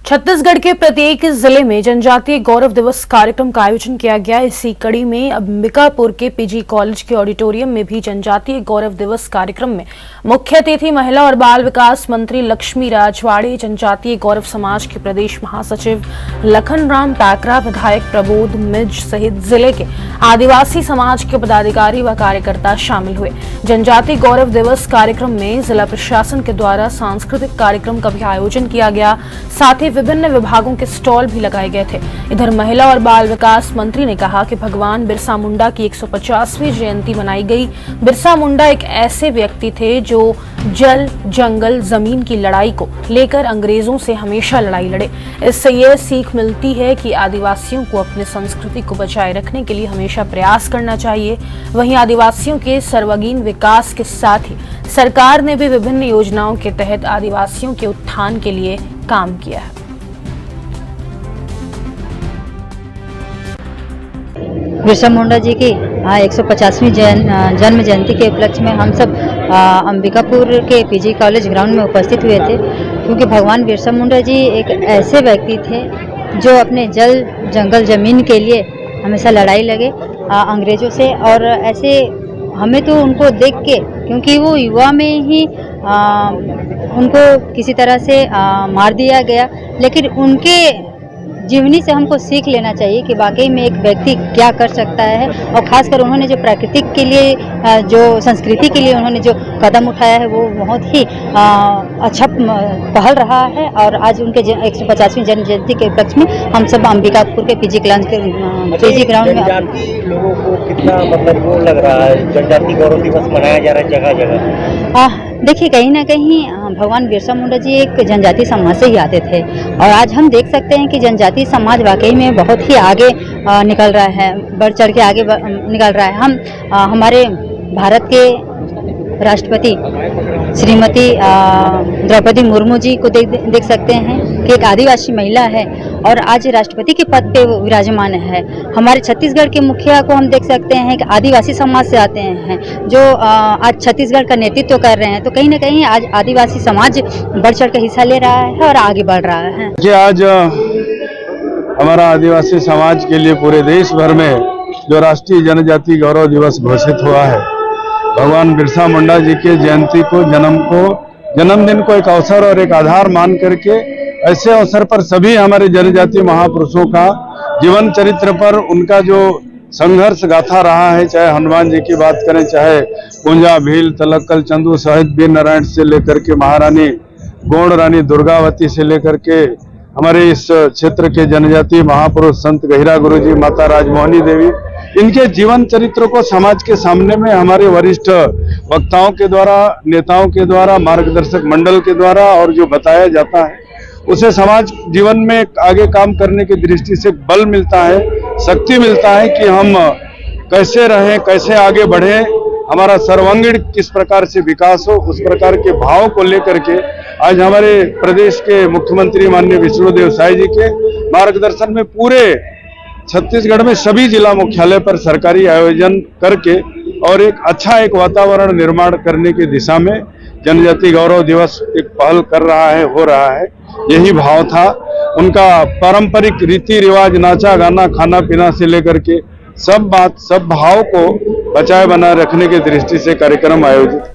छत्तीसगढ़ के प्रत्येक जिले में जनजातीय गौरव दिवस कार्यक्रम का आयोजन किया गया। इसी कड़ी में अंबिकापुर के पीजी कॉलेज के ऑडिटोरियम में भी जनजातीय गौरव दिवस कार्यक्रम में मुख्य अतिथि महिला और बाल विकास मंत्री लक्ष्मी राजवाड़े, जनजातीय गौरव समाज के प्रदेश महासचिव लखनराम पैकरा, विधायक प्रबोध मिज सहित जिले के आदिवासी समाज के पदाधिकारी व कार्यकर्ता शामिल हुए। जनजातीय गौरव दिवस कार्यक्रम में जिला प्रशासन के द्वारा सांस्कृतिक कार्यक्रम का भी आयोजन किया गया। साथ ही विभिन्न विभागों के स्टॉल भी लगाए गए थे। इधर महिला और बाल विकास मंत्री ने कहा कि भगवान बिरसा मुंडा की 150वीं जयंती मनाई गई। बिरसा मुंडा एक ऐसे व्यक्ति थे जो जल, जंगल, जमीन की लड़ाई को लेकर अंग्रेजों से हमेशा लड़ाई लड़े। इससे यह सीख मिलती है कि आदिवासियों को अपनी संस्कृति को बचाए रखने के लिए हमेशा प्रयास करना चाहिए। वहीं आदिवासियों के सर्वांगीण विकास के साथ ही सरकार ने भी विभिन्न योजनाओं के तहत आदिवासियों के उत्थान के लिए काम किया है। बिरसा मुंडा जी की 150वीं जन्म जयंती के उपलक्ष्य में हम सब अंबिकापुर के पीजी कॉलेज ग्राउंड में उपस्थित हुए थे, क्योंकि भगवान बिरसा मुंडा जी एक ऐसे व्यक्ति थे जो अपने जल, जंगल, जमीन के लिए हमेशा लड़ाई लगे अंग्रेजों से। और ऐसे हमें तो उनको देख के, क्योंकि वो युवा में ही उनको किसी तरह से मार दिया गया, लेकिन उनके जीवनी से हमको सीख लेना चाहिए कि वाकई में एक व्यक्ति क्या कर सकता है। और खासकर उन्होंने जो प्राकृतिक के लिए, जो संस्कृति के लिए उन्होंने जो कदम उठाया है, वो बहुत ही अच्छा पहल रहा है। और आज उनके 150वीं जन्म जयंती के उपलक्ष्य में हम सब अंबिकापुर के पीजी ग्राउंड में लोगों को कितना मतलब वो लग रहा है, जनजातीय गौरव दिवस मनाया जा रहा है जगह जगह। देखिए, कहीं ना कहीं भगवान बिरसा मुंडा जी एक जनजातीय समाज से ही आते थे, और आज हम देख सकते हैं कि जनजातीय समाज वाकई में बहुत ही आगे निकल रहा है, बढ़ चढ़ के आगे निकल रहा है। हम हमारे भारत के राष्ट्रपति श्रीमती द्रौपदी मुर्मू जी को देख सकते हैं कि एक आदिवासी महिला है और आज राष्ट्रपति के पद पे विराजमान है। हमारे छत्तीसगढ़ के मुखिया को हम देख सकते हैं कि आदिवासी समाज से आते हैं, जो आज छत्तीसगढ़ का नेतृत्व कर रहे हैं। तो कहीं ना कहीं आज आदिवासी समाज बढ़ चढ़ कर हिस्सा ले रहा है और आगे बढ़ रहा है। कि आज हमारा आदिवासी समाज के लिए पूरे देश भर में जो राष्ट्रीय जनजातीय गौरव दिवस घोषित हुआ है, भगवान बिरसा मुंडा जी के जयंती को, जन्मदिन को एक अवसर और एक आधार मान करके, ऐसे अवसर पर सभी हमारे जनजातीय महापुरुषों का जीवन चरित्र पर उनका जो संघर्ष गाथा रहा है, चाहे हनुमान जी की बात करें, चाहे पूंजा, भील, तलक्कल, चंदू, शहीद वीर नारायण से लेकर के महारानी गौड़ रानी दुर्गावती से लेकर के हमारे इस क्षेत्र के जनजातीय महापुरुष संत गहिरा गुरु जी, माता राजमोहनी देवी, इनके जीवन चरित्र को समाज के सामने में हमारे वरिष्ठ वक्ताओं के द्वारा, नेताओं के द्वारा, मार्गदर्शक मंडल के द्वारा और जो बताया जाता है, उसे समाज जीवन में आगे काम करने की दृष्टि से बल मिलता है, शक्ति मिलता है कि हम कैसे रहें, कैसे आगे बढ़ें, हमारा सर्वांगीण किस प्रकार से विकास हो। उस प्रकार के भाव को लेकर के आज हमारे प्रदेश के मुख्यमंत्री माननीय विष्णुदेव साय जी के मार्गदर्शन में पूरे छत्तीसगढ़ में सभी जिला मुख्यालय पर सरकारी आयोजन करके और एक अच्छा एक वातावरण निर्माण करने की दिशा में जनजातीय गौरव दिवस एक पहल कर रहा है, हो रहा है। यही भाव था उनका। पारंपरिक रीति रिवाज, नाचा गाना, खाना पीना से लेकर के सब भाव को बचाए बनाए रखने की दृष्टि से कार्यक्रम आयोजित